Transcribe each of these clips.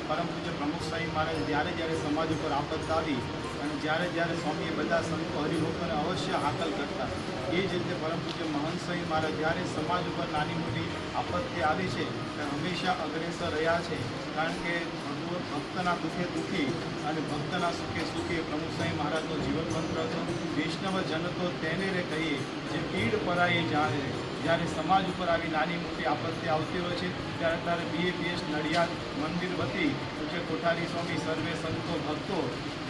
પરમ પૂજ્ય પ્રમુખ સ્વામી મહારાજ જ્યારે સમાજ ઉપર આપત આવી અને જ્યારે સ્વામીએ બધા સંતો હરિભક્તોને અવશ્ય હાકલ કરતા, એ જ રીતે પરમ પૂજ્ય મહંત સ્વામી મહારાજ જ્યારે સમાજ ઉપર નાની મોટી આપત્તિ આવી છે ત્યારે હંમેશા અગ્રેસર રહ્યા છે. કારણ કે ભક્તના દુઃખે દુઃખી અને ભક્તના સુખે સુખી પ્રમુખ સ્વામી મહારાજનો જીવન મંત્ર હતો. વૈષ્ણવ જન તો તેને રે કહીએ જે પીડ પરાઈ જાણે. જ્યારે સમાજ ઉપર આવી નાની મોટી આપત્તિ આવતી હોય છે ત્યારે BAPS નડિયાદ મંદિર વતી પૂજ્ય કોઠારી સ્વામી સર્વે સંતો ભક્તો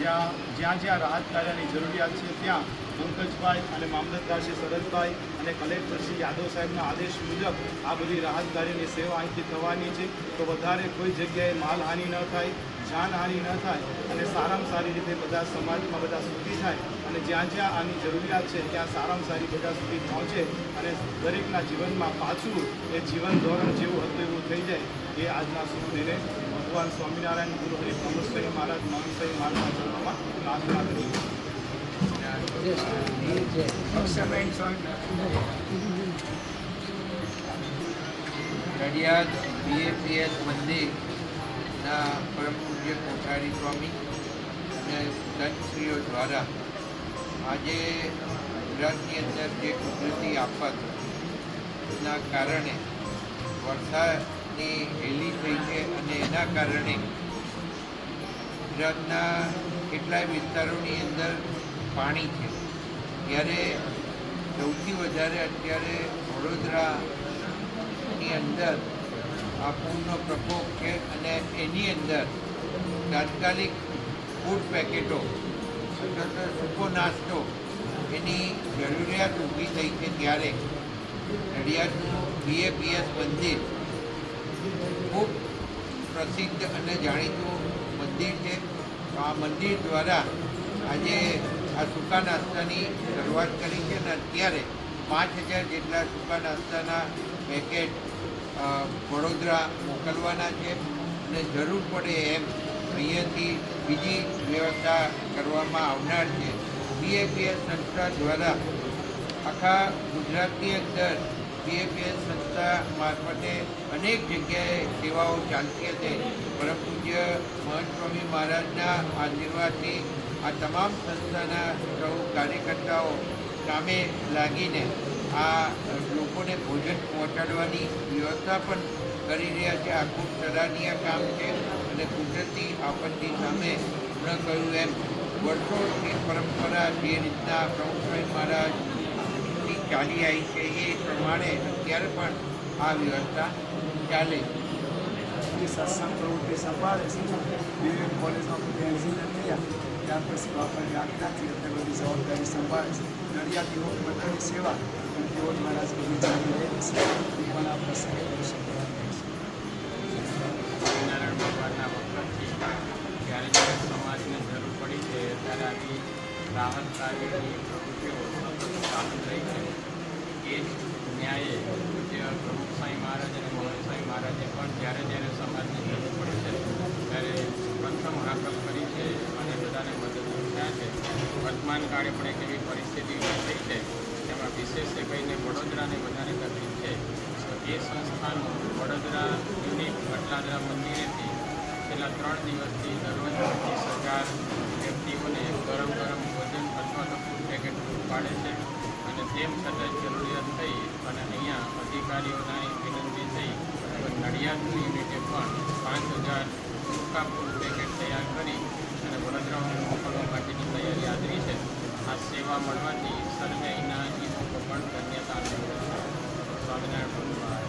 જ્યાં રાહત કાર્યની જરૂરિયાત છે ત્યાં પંકજભાઈ અને મામલતદાર શ્રી શરદભાઈ અને કલેક્ટર શ્રી યાદવ સાહેબના આદેશ મુજબ આ બધી રાહત કાર્યની સેવા અહીંથી થવાની છે. તો વધારે કોઈ જગ્યાએ માલહાનિ ન થાય, જાનહાનિ ન થાય અને સારામાં સારી રીતે બધા સમાજમાં બધા સુખી થાય અને જ્યાં આની જરૂરિયાત છે ત્યાં સારામાં સારી બધા સુધી પહોંચે અને દરેકના જીવનમાં પાછું એ જીવન ધોરણ જેવું હતું એવું થઈ જાય, એ આજના શુભ દિને ભગવાન સ્વામિનારાયણ ગુરુ હરિ પ્રમુખ સ્વામી મહારાજ મહંત સ્વામી મહારાજના ચરણોમાં પ્રાર્થના કરી. નડિયાદ BAPS મંદિરના પરમ પૂજ્ય કોઠારી સ્વામી અને સંતશ્રીઓ દ્વારા આજે ગુજરાતની અંદર જે કુદરતી આફતના કારણે વરસાદની હેલી થઈ છે અને એના કારણે ગુજરાતના કેટલાય વિસ્તારોની અંદર પાણી છે. ત્યારે સૌથી વધારે અત્યારે વડોદરાની અંદર આ પૂરનો પ્રકોપ છે અને એની અંદર તાત્કાલિક ફૂડ પેકેટો અથવા તો સૂકો નાસ્તો એની જરૂરિયાત ઊભી થઈ છે. ત્યારે નડિયાદનું BAPS મંદિર ખૂબ પ્રસિદ્ધ અને જાણીતું મંદિર છે. આ મંદિર દ્વારા આજે આ સૂકા નાસ્તાની શરૂઆત કરી છે અને અત્યારે 5000 જેટલા સૂકા નાસ્તાના પેકેટ વડોદરા મોકલવાના છે અને જરૂર પડે એમ અહીંયાથી બીજી વ્યવસ્થા કરવામાં આવનાર છે. BAPS સંસ્થા દ્વારા આખા ગુજરાતની અંદર BAPS સંસ્થા મારફતે અનેક જગ્યાએ સેવાઓ ચાલતી હતી. પરમ પૂજ્ય મહંત સ્વામી મહારાજના આશીર્વાદથી આ તમામ સંસ્થાના સૌ કાર્યકર્તાઓ કામે લાગીને આ લોકોને ભોજન પહોંચાડવાની વ્યવસ્થા પણ કરી રહ્યા છે. આ ખૂબ સરાહનીય કામ છે અને કુદરતી આપત્તિ સામે હમણાં કહ્યું એમ વર્ષોથી પરંપરા જે રીતના પ્રમુખ સ્વામી મહારાજથી ચાલી આવી છે એ પ્રમાણે અત્યારે પણ આ વ્યવસ્થા ચાલે છે. સત્સંગ પ્રવૃત્તિ સંભાળે છે. BAPS કોલેજમાં પોતે એન્જિનિયર થયા ત્યાર પછી બાપાની આજ્ઞાથી અત્યારે બધી જવાબદારી સંભાળે છે. નડિયાદ યુવક મંડળની સેવા અને તેઓ મહારાજ બધી ચાલી રહેલી છે. એ પણ આ પ્રસંગે દર્શન કરવાની છે. સ્વામિનારાયણ ભગવાનના વખતથી જ્યારે સમાજને જરૂર પડી છે ત્યારે આવી રાહત કાર્યની પ્રવૃત્તિઓ ચાલુ થઈ છે. એ જ ન્યાયે પૂજ્ય પ્રમુખ સ્વામી મહારાજ અને મહંત સ્વામી મહારાજે પણ જ્યારે સમાજની જરૂર પડી છે ત્યારે પ્રથમ હાકલ કરી છે અને બધાને મદદરૂપ થયા છે. વર્તમાન કાળે પણ એક એવી પરિસ્થિતિ ઊભી થઈ છે તેમાં વિશેષ કહીને વડોદરાને વધારે તકલીફ છે. તો એ સંસ્થાનું વડોદરા યુનિટ બટલાદરા મંદિરેથી છેલ્લા 3 દિવસથી દરરોજ 25,000 વ્યક્તિઓને ગરમ ભોજન અથવા તો ફૂડ પેકેટ પૂરું પાડે છે અને તેમ છતાં જરૂરિયાત થઈ અને અહીંયા અધિકારીઓના વિનંતી થઈ તો નડિયાદનું યુનિટે પણ 5,000 સૂકા ફૂડ પેકેટ તૈયાર કરી અને વડોદરામાં મોકલવા માટેની તૈયારી આદરી છે. આ સેવા મળવાથી સર્વે અહીંના યુવકો પણ ધન્યતા અનુભવે છે. સ્વામિનારાયણ ભગવાન.